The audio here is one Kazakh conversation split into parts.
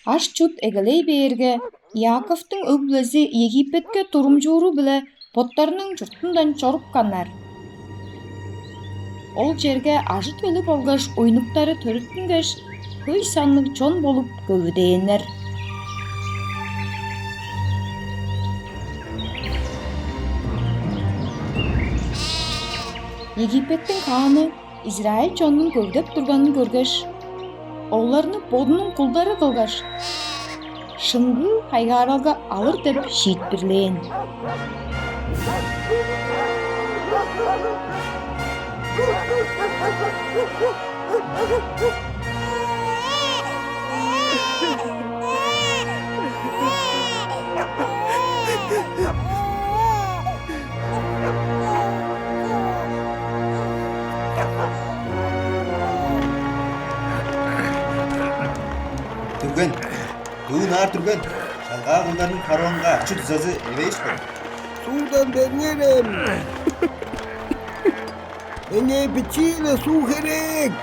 Ашчут эгелей бээрге Яаковтың өглөзи Египетке турумжууру биле боттарының жұртындан чорукканнар. Ол жерге ажыт өлі болғаш ойнуктары төрүттүнгеш көй санның чон болуп көбүдейеннер. Египеттің хааны Израиль чонның көвдөп турганын көргөш, оларны бодунун кулдары кылгаш, шынгы хайгаралга алыр деп шиит бирлейин. Түрген, дуунаар түрген. Шалгаа кулдарын фараонга ачы тузазы эбейишпи? Судан бернерем. Эне бичиле су керек.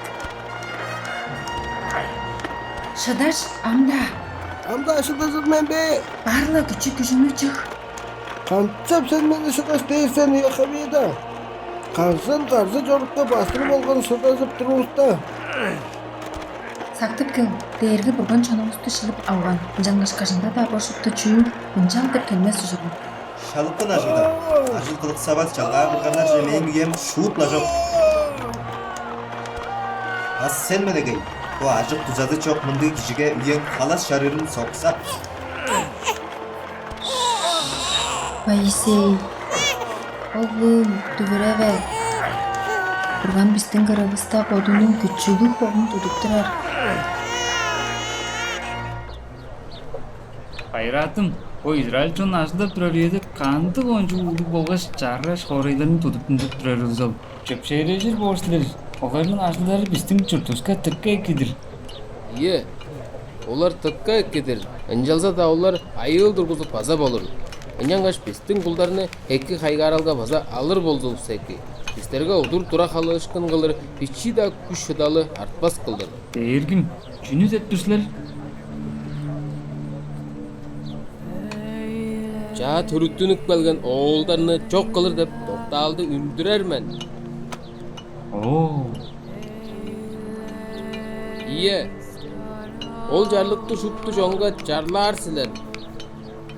Шыдаш амда. Амда шыдасыз мен бе. Барлы күчү чык. Канчап сен мени шыдас дейсен яхабида. Кансын карсы жорукта бастырып болгон шыдасып турубузда. Сактып кел, дээрги бурган чонуңузду шилип алган. Жаңгашкашында да бошукту чүйүп, мынжал деп келмес ужуру. Шалыппын ажылда. Ажыл кылык сабат чалгаа кылгандар жемейим ем шуутла жок. Ас сен медегей. Бу ажык тузазы чок мынды кишиге үйен халас шарырын сокса. Моисей, оглум, дүбүребе. Бурган биздин кырыбызда бодунун күчүлүү когун тудуп турар. Хайратым, о Израиль чон ажылдап турар еді, канды ончу улу болгаш жарраш хорыйларын тудуп турар узал. Чөпшейрежер борсылар, олардың ажылдары биздин чуртуска тыкка экидир. Ие, олар тыкка экидир. Анжалса да олар айыл тургузуп база болур. Анжангаш биздин кулдарны эки хайгаралга база алыр болдул секи. Бистерге удур тура халышкын кылыр, бичи да күш шыдалы артпас кылдыр. Дээргим, чүнү деп турсулар? Жаа төрүттүнүп келген оолдарны жок кылыр деп токталды үндүрермен. Оо. Ие, ол жарлыктуу шутту жоңго жарлаар силер.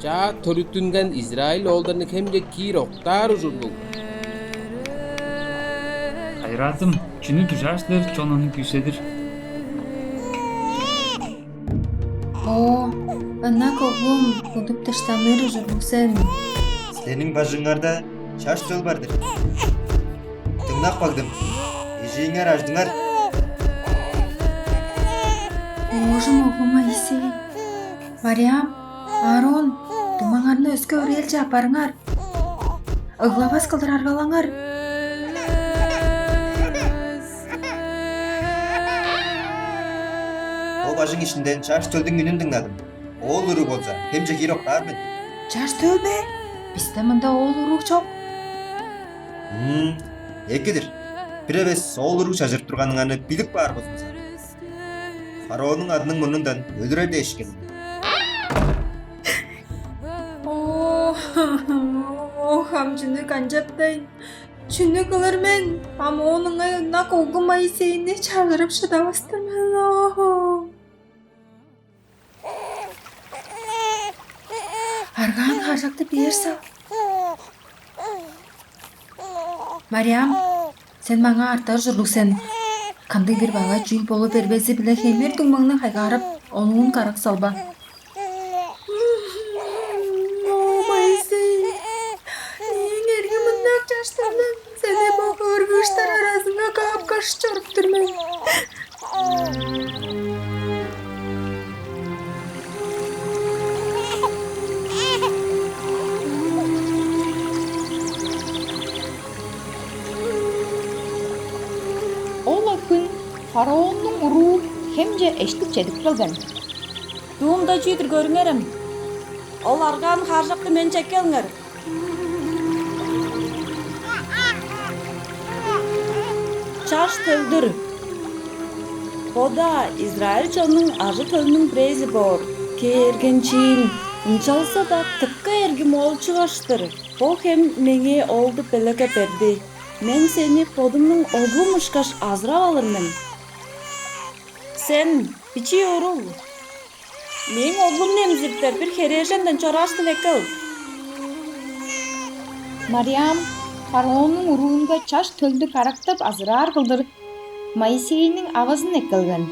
Жаа төрүттүнген Израиль оолдарны кемже кийир октаар ужурдул. Хайратым, чүнү тушарсылар чонуну күйседир. О, ана когум, кудуп таштаныр ужурбуксен. Сенин бажыңарда шаш жол бардыр. Тыңнак багдым. Ежиңер аждыңар. Ожым огум Моисей. Мариам, Арон, думаңарны өскө өрелче апарыңар. Ыглабас кылдыр аргалаңар. О бажың ишинден шаш төлдүн үнүн тыңдадым. Ол уру болса, кемже кийир октаармын. Чаш төлбе. Бизде мында ол урук жок. Экидир. Биребес ол уру шажырып турганыңаны билип бар болсун. Фараонун адынын мурнундан өлүрөр дешкен. Хамчыны канжаптайын. Чүнү кылыр мен. Ама оның айына когум Моисейни чагырып шыдабастырмын. Арган харжакты берсі. Мариам, сен маңа артар жүрбүксен. Кандай бир бага жүй болу бербези биле хемер думаңның хайгарып, онуын карак салба. Моисей, еңерге мындак жаштардан сене бұл өргүштар арасында кап-каш чорып түрмен. Фараонның уруу хемже эштик чедип келген. Дуумда жүйдір көріңерім. Ол арган харжақты мен чеккеліңер. Чаш төлдір. Boda İsrail çonun acı tölünün brezi bor. Kergençin. Unçalsa da tıpkı ergim ol çıgaştır. Bu hem menge oldu belege berdi. Men seni podumның oğlumuşkaş azra alırmın. Sen biçi yorul. Men oğlum nemzirtler bir herejenden çoraştın ekil. Мариам фараонун уруунга чаш төлдү карактап азыраар кылдырып Моисейнин авазын эккелген.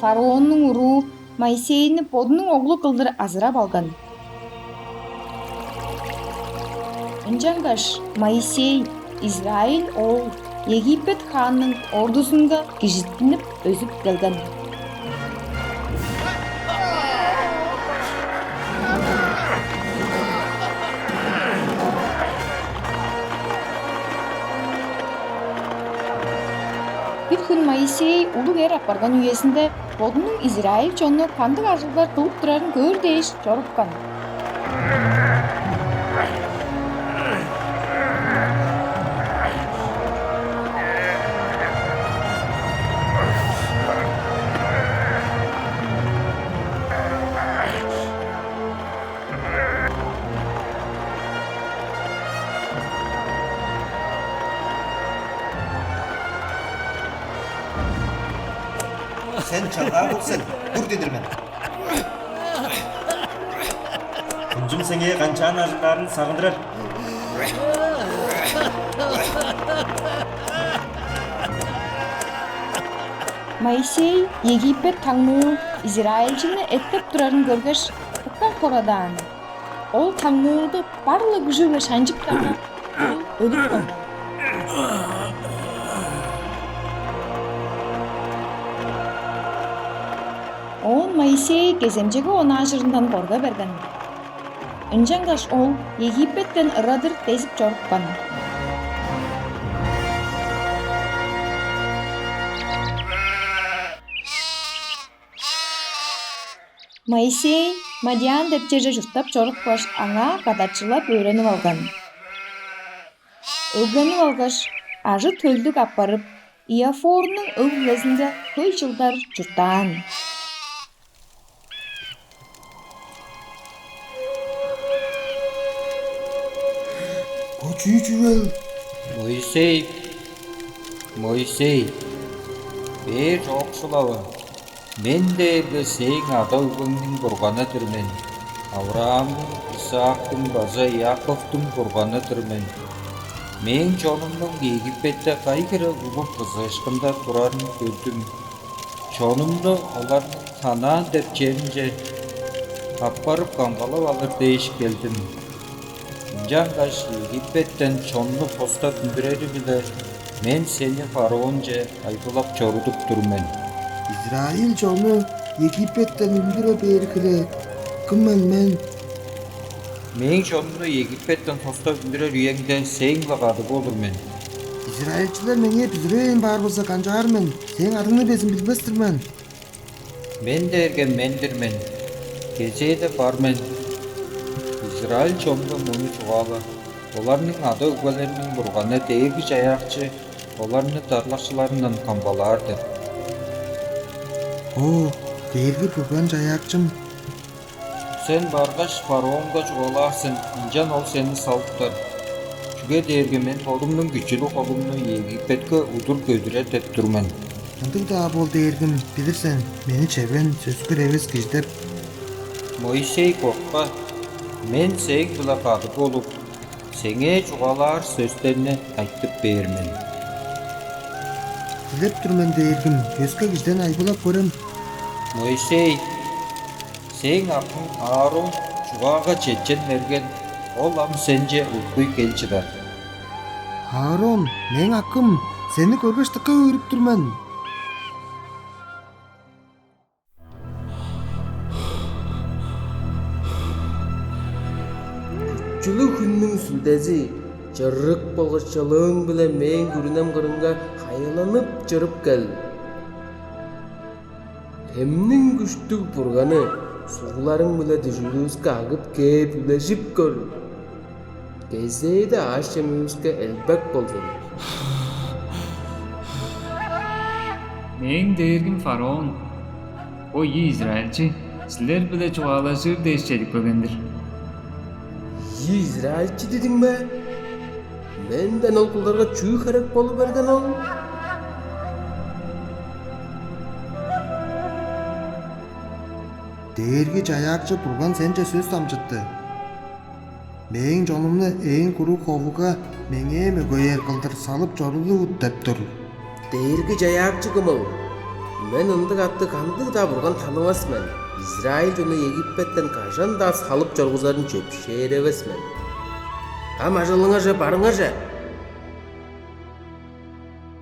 Фараонун уруу Моисейни бодунун оглу кылдырып азырап алган. Ынжангаш Моисей Израиль ол Египет ханынын ордусунга кижиттинип өзүп келген. Bir күн Моисей улуг эр апарган үйесинде бодунун Израиль чону кандык ажыгдар кылып турарын көр дейиш жоруккан. Sen çalgağa bolsun. Dur dedir men. Күнжүм сеңе канчаан ажыктарын сагындырар. Моисей Египет таңнуу Израильчини эттеп турарын көргөч укка корадан. Ол таңнууду барлык күжүгө шанжып тагып өлүп калган. Ол Моисей кеземчеги онаажырындан корго берген. Ынжангаш ол Египеттен ырадыр тезип жоруккан. Моисей Мадиан деп жерде журттап жорукпаш аңа кадачылап өйрөнүп алган. Өйрөнүп алгаш, ажы төлдүк апарып, Иафордун өлгөзүндө көй жылдар журттан. Чүйчүбел. Moisey, бер жоқшылауы. Мен дегі сең ата үгіңнің бұрғаныдыр мен. Авраамның, Исаактың, база Яковтың бұрғаныдыр мен. Мен чонымның Египетте қайгыры ұлы қызғышқында тұрарын көрдім. Чонымды олардың Канаан деп жерінже апарып қамғалап алыр дейіш келдім. Жангаш Египеттен чонну поста күндүрери биле мен сени фараонже айдылап чорудуп турмен. Израиль жону Египеттен үндүрө беркиле. Кыммен мен. Мен чонну Египеттен поста күндүрөр үйеңде сең багады болур мен. Израильчилер меңе бизрейин бар болса канчаармын. Сен адыңны безин билбестирмен. Мен дерген мендирмен. Кезеде бармен. Израиль чонду муну чугалы. Оларның ады үгөлерinin бурганы деги жаякчы, оларны тарлакчыларынан камбаларды. О, деги бурган жаякчым. Sen баргаш фараонга чугаларсың, инжан ол сени салыптар. Чүге дерге мен колумдун күчүлүү колумну Египетке удур көдүрө деп турман. Андык да бол дергим, билирсен, мени чебен сөзгөр эмес киздеп. Моисей коркпа, мен сең bila кады болуп, сеңе чугалар сөздөрүнү айтып бермен. Билеп турмен дергим, көзгө кизден айбылап көрөм. Моисей, сең акын Аарон чугага чечен мерген, ол ам сенже утуй келчидар. Аарон, мен акым, сени көргөч тыкка өрүп турмен. Чүлү күннүң сүлдези жыррык болгоччолуң биле мен күрүнем кырынга кайыланып жырып кел. Эмнин күчтүк бурганы сууларың биле дүжүлүүскө агып кеп үлешип көр. Кезейде аш жемүүскө элбек болсун. Мен дээргим фараон. Ой Израильчи. Силер биле чугаалашыр дэшчелик бөгөндür. Израильчи дедің бе? Менден ол құлдарға чүй керек болып берген ол. Дээрги жаяакчы Бурган сенче сөз самжытты. Мээң жонумну эң куру ховуга меңе мөгөйер кылдыр салып жорулуу деп тур. Дээрги жаяакчы кым ол? Мен ындык атты кандык да Бурган танымасмын. Израиль жону Египеттен кажан да салып жоргузарын жепшер эмесмин. Кам ажалыңа же барыңа же.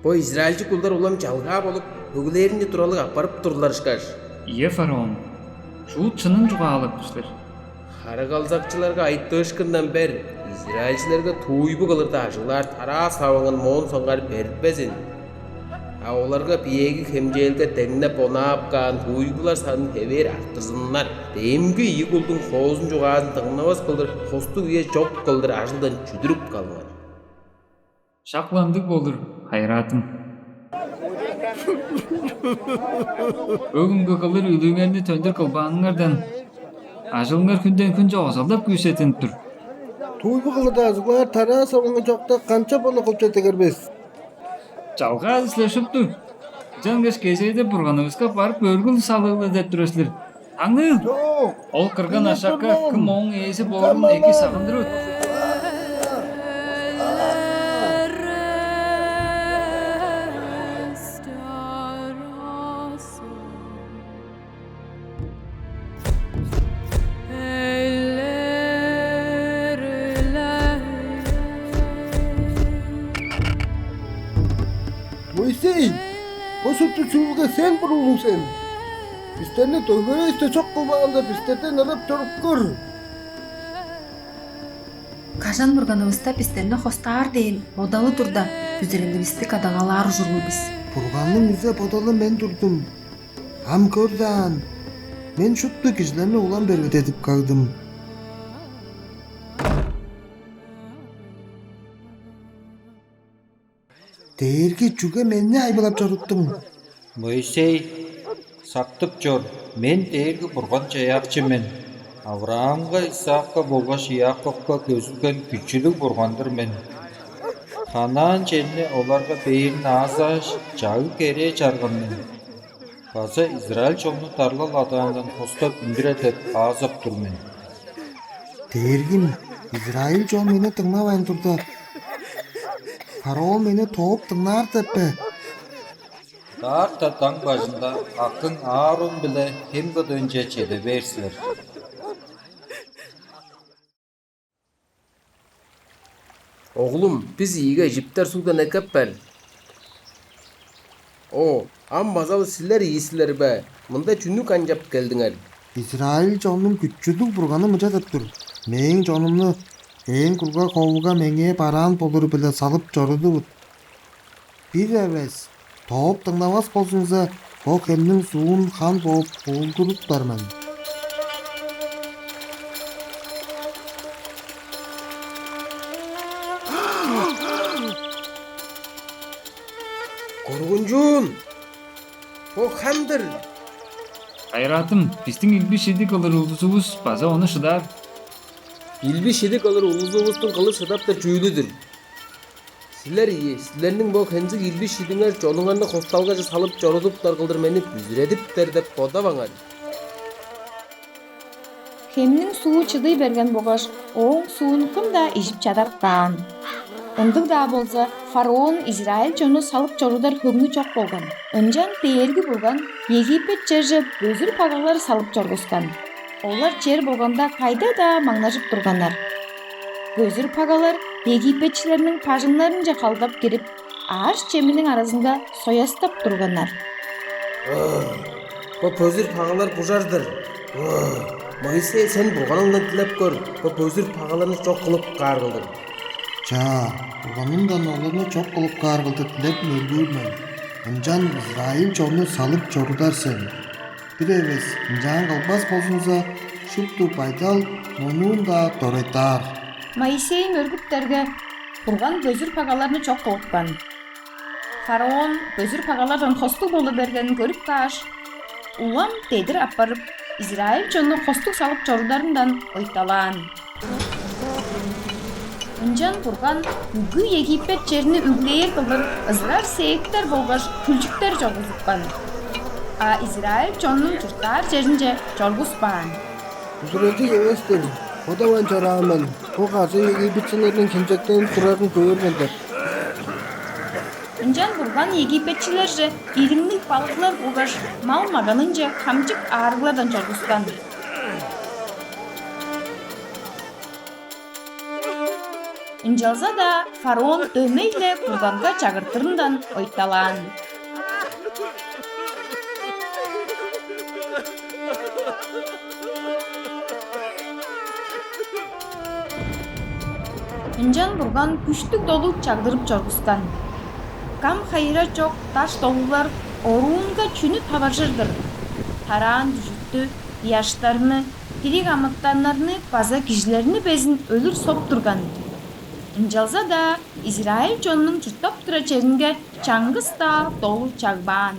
Бо Израильчи кулдар улам жалга болуп, өгүлеринде туралык апарып турдулар шкаш. Ие фараон. Шу чынын чугаалап кыштыр. Хары калзакчыларга айттышкындан бер, Израильчилерге туйбу кылырда ажылар тара сабыңын моон соңгар бербесин. А оларга биеги хемжелге теңнеп онап кан туйбулар санын хебер арттырсыннар. Демги ийи кулдун хоозун жугаазын тыңнабас кылдыр, хосту бие жок кылдыр ажылдан чүдүрүп калган. Шакландык болdur, хайратым. Бүгүнгү кылыр үлүңерни төндүр кылбааңардан ажылыңар күндөн күн жогосалдап күйсетинип тур. Туйбу кылыда ажылар тара сабыңы жокта канча бола кылча тегербес. Жалга излешипту. Жангеш кезейде бурганыбызга барып өргүл салыгы деп турасыздар. Аңыл. Ол кырган ашакка ким оң ээси боорун эки сагындырып. Moisey, bu sütü çubuğa sen vurulun sen. Bizlerine dövgüre işte çok kılmağında bizlerden alıp çoruk kır. Кажан бурганыбызда биздерне хостаар дейин бодалы турда бүзерелибизди кадагалаар жүрбүбүз. Burganın yüze podalı men durdum. Ham kördan. Men şuttu kişilerine ulan bervet edip kaldım. Değerki çüge menni aybalap çoruttum. Moisey, сактып жор. Мен дээрги Бурган жаяакчымын. Авраамга, Исаакка болгош Яаковка көзүлгөн күчүлүк бургандыр мен. Ханаан жерине оларга бээрин аазаш, жагы кере чарган мен. База Израиль жолну тарлал адаандан хостап үндүрө деп аазап тур мен. Değergim, İsrail жол meni tыңнабайын турду. Фараон meni тоop тыңнаар деппе. Даарта таң башында акын Аарон биле Хемгодон жечеде берсилер. Oğlum, biz iyiga Ejiptler sudan ekepper. O, ammazalı siller iyisiler be. Mında çünlük ancap geldinger. İsrail жолунун күчүлүк бурганы мыжа деп тур. Мээң жонумну эң курга ковуга меңе бараан болур биле салып жорудубут. Бир эбес, тоop тыңнабас болсуңуза, бо кемдин суун хан болуп болдуруптармын. Korgunjun! O hamdır. Хайратым, биздин илби шидик кылыр улдусубуз база оны шыдар. Bilbi şidik alır uluzumuzun kılıç şadap da cüylüdür. Sizler iyi, sizlerinin bu kenzik ilbi şidinger jolungarını hostalgaca salıp jorudup dargıldır meni büzüredip derdep koda baŋar. Хемнин суу чыдый берген болгоч, оң суун кым да ижип чадап каан. Ындык да болсо, фараон Израиль жону салып жорудар көңү жок болгон. Ынжан дээрги бурган Египет жерже бөзүр пагалар салып жоргускан. Олар жер болгонда кайда да маңнашып тургандар. Бөзүр пагалар Египетчилердин пажыңнарын жакалдап кирип, аш чеминин арасында соястап тургандар. Bu pözür pağalar bujardır. Moisey sen burganыңдан tilep kör. Bu pözür pağalarını çok kılıp qargıldır. Жа, бурганымдан олорну чок кылып кааргылды тилеп мөлгүүрмөн. Ынжан Израил жолну салып жорудар сен. Бир эбес, ынжан калбас болсуңуза, шупту пайдал, мунун да торейтар. Моисей мөргүптерге бурган бөзүр пагаларны чок кылыпкан. Фараон көзүр пагалардан хостук болу бергенин көрүп кааш, улам тедир апарып, Израиль жону хостук салып чорударындан ойталаан. Ынжан бурган үгү Египет жерини үглээр кылдыр ызырар сейиктер болгош күлчүктер жоргузупкан. А Израиль жонунун журттар жеринже жоргузбаан. Үзүрэлди эвестер. Одаван жарааман. Огазы египетчилердин кинжектен турарын көргөндөр. Ынжан бурган Египетчилерже иримдик балыклар болгош мал маганынже камчык аарыглардан жоргузган. Ынжалса да фараон дөмейле бурганга чагыртырындан ойталаан. Ынжан бурган күчтүк долу чагдырып жоргузган. Кам хайра жок таш долулар оруунга чүнү табажырдыр. Тараан жүжүттү, яштарны, тирик амыттанарны, база кишилерни безин өлүр соптурган. Ынжалса да Израиль жонунун журттап тура жеринге чаңгыс да долу чагбаан.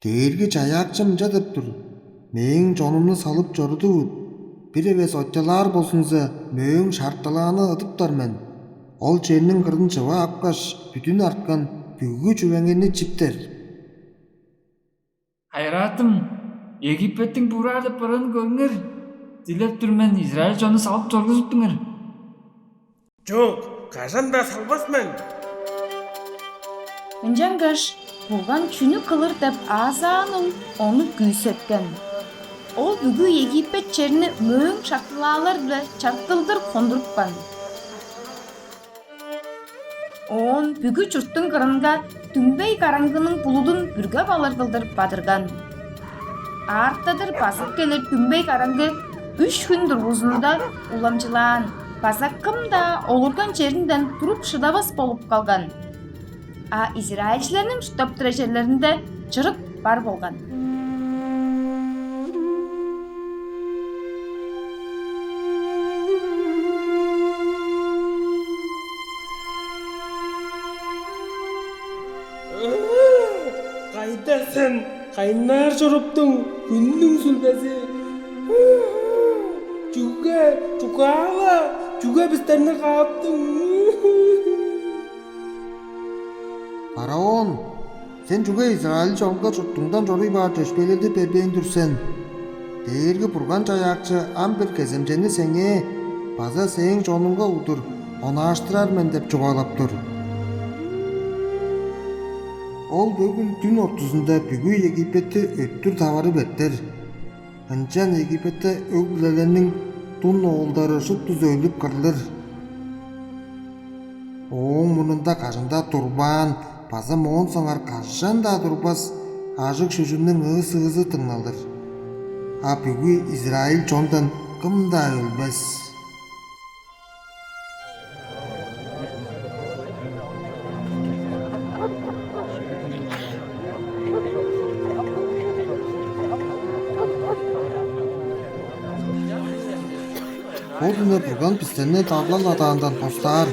Дээрги жаякчым жадып тур. Мээң жонумну салып жорудубут. Бир эвес отталаар болсунса, мөөң шартталааны ыдыптар мен. Ол жернин кырын чыба апкаш, бүтүн арткан бүгү чүвеңени чиптер. Хайратым, Египеттің бурарды пырын көріңір. Дилеп түрмен Израиль жону салып жоргузуптуңар. Жоқ, қашан да салбасмын. Ынжангаш бурган чүнү кылыр деп азаанын ону күйсеткен. Ол бүгү Египет жерини мөөң шартылаалар биле чарттылдыр кондурупкан. Он бүгү журттун кырында түнбей караңгынын булудун бүргө балырдылдыр бадырган. Арттадыр басып келер түнбей караңгы 3 күн тургузунда уламжылаан. Баса кым да олурган жеринден туруп шыдабас болуп калган. А израильчилердин штаб тура жерлеринде чырык бар болган. Қайдасың? Қайнар жорыптың күннің сүлдесі. Juga біздерні қаптың. Фараон, сен juga Израиль жолга жұрттыңдан жорый бар төшпелерді бербейін дүрсен. Дээрги бурган жаякчы ам бир кеземжени сеңе база сең жонунга удур, оны аштырар мен деп жубалап тур. Ол бөгүн түн ортусунда бүгү Египетти өттүр табары беттер. Ынчан Египетте өглелернин тун оолдары шутту зөйлүп кырылыр. Оң мунунда кажында турбан, база моон соңар кажан да турбас, ажык шүжүнүн ысы тыңналыр. А бүгү Израиль жондан кым да өлбес. Oduna burgan pistenne tavlan atağından postar.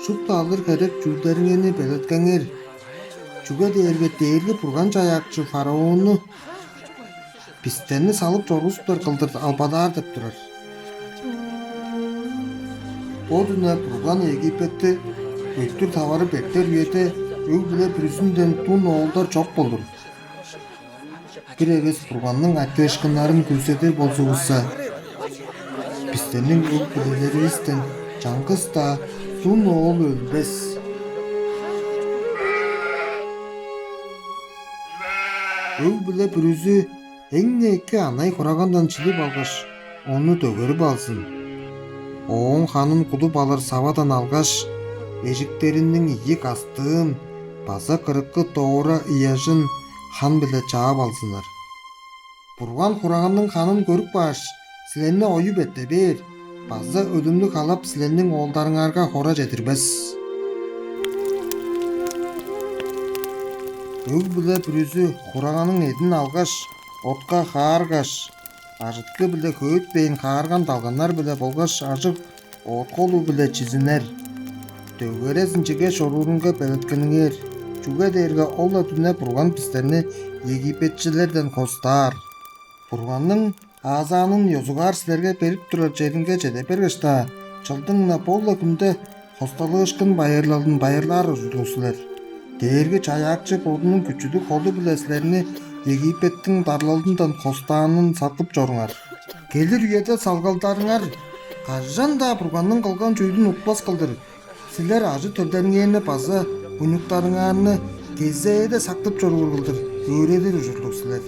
Şut alır kerek cülderiңени belirtkenger. Juga değerge burgan jayakчы faraonu pistenni salıp jorguzuplar kıldır albadar dep turar. Oduna burgan Egipet'te öktür tavarı bekler üyete ög bile pürüsünden tun oğulдар çok bolur. Bir eves burganның atleşkınların kürseder bolsuğuzsa Pistennin ökbüleleristen Cangız da tun oğul ölbes. Ökbüle pürüzü eňne eki anay kuragandan çilip algaş, onu tөгөрүп alsın. Oğun hanın kulup alır savadan algaş, ejiklerinin iyik astığın, baza kırıkı doğura iyajın han bile çağap alsınlar. Burgan kuraganның hanın görüp baş, Silenni oyup ette bir, bazı ölümlük alap silennin oğuldarыңарга хора жетирбес. Өг биле бүрүзү хураганын эдин алгаш, отка хааргаш, ажыткы биле көйтпейин хаарган далганнар биле болгаш ажык от колу биле чизинер. Төгөрөсөн чигээ шуруурунга бэлэткэнээр чуга дээрге ол өдүнэ бурган бистерни Египетчилерден хостаар. Бурганның азанын ёзугаар силерге берип турар жеринге жете бергешта. Чылдың на болла күнде хосталышкын баярлар үзүүлсүлер. Дээрге чаякчы бурдунун күчүлүк холу билеслерни Египеттин дарлалдындан хостаанын сатып жоруңар. Келир үйөдө салгалдарыңар кажан да бурганның кылган жүйдүн утпас кылдыр. Силер ажы төлдөрүңөрү база өнүктарыңарны кезеде сактып жоруур кылдыр. Өөрөдөр ужурлук силер.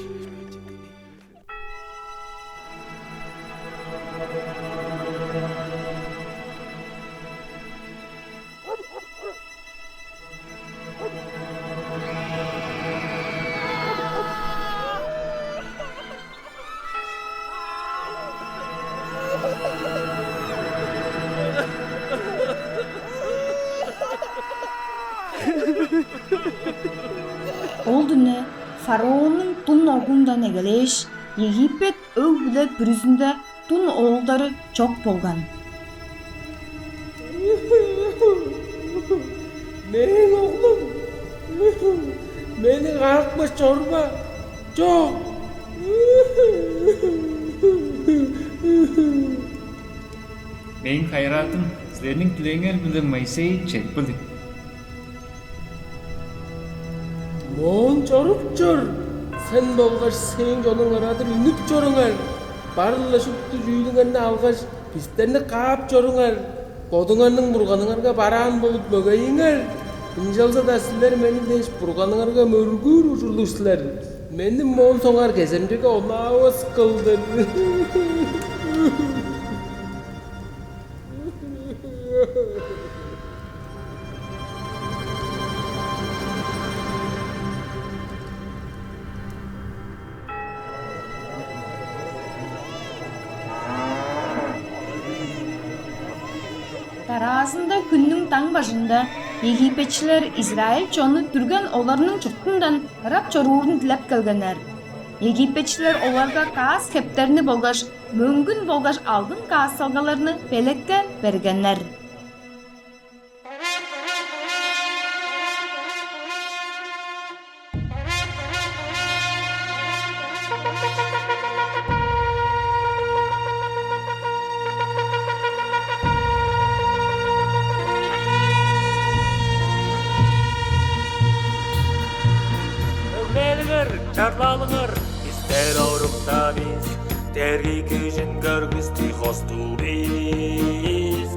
Ол дүнү фараонун тун огундан эгелеш Египет өг биле бүрүзүндө тун оолдору чок болгон. Менің оğlum. Meni kalkma çorba. Çok. Мен хайратым, силердин тилеңер биле Майсей чекпилди. Моğun çorup çor. Sen bolgaş senin jonun aradır ünüp çoruңар. Barılla şuptu jüylüңәрне algaş pisтерни kaap çoruңар. Kodуңарның бурганыңарга бараан болуп мөгөйүңөр. Инжалса да силер мени деш бурганыңарга мөргүр ужурлуусулар. Менин моğun соңар кеземдеге олабыз кылдыр. Таразында күннің таң башында Египетчилер Израиль чону түрген оларның жұртындан раб чоруурун тилеп келгенер. Египетчилер оларга каас хептерни болгаш, мөңгүн болгаш алдын каас салгаларны белекке бергенер. Çarlalınır, ister orukta biz, dergi gücün görgüstü hostu biz.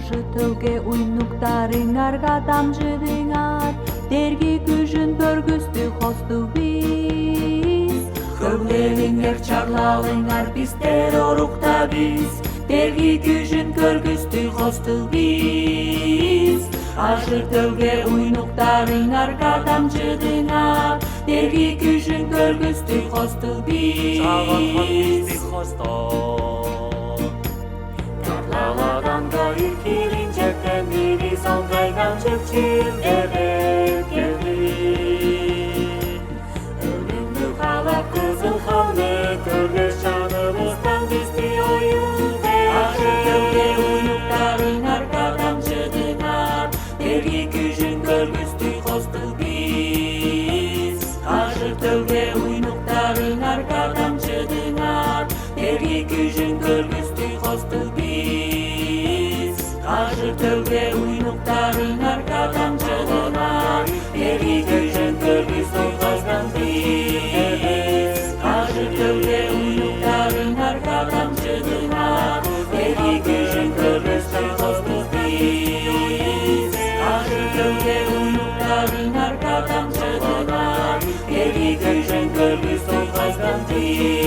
Жытылге уйнуктарыңарга тамжыдыңар, дерги күжүн көргүстү хосту биз. Көңлөңөр чарлалыңар, биздер орукта биз, дерги күжүн көргүстү хосту биз. Ажытылге уйнуктарыңарга тамжыдыңар, дерги күжүн көргүстү хосту биз. Çağatman bizdi hosto. Tarlalarında irkilincekken biri salgaydan çöpçüldere geldi. Ölümlü hala kızıl havlu körgüş canımızdan bizdi oyun verdi. Aşırtılge uynukların arkadan çıdınar, dergi gücün görgüstü hostu biz. Aşırtılge uynukların arkadan çıdınar, dergi gücün görgüstü hostu biz. Aşırtılge uynukların arkadan çıdınar, dergi gücün görgüstü hostu biz. Aşırtılge uynukların arkadan çıdınar, dergi gücün görgüstü hostu biz. Aşırtılge uynukların arkadan çıdınar, dergi gücün görgüstü hostu biz.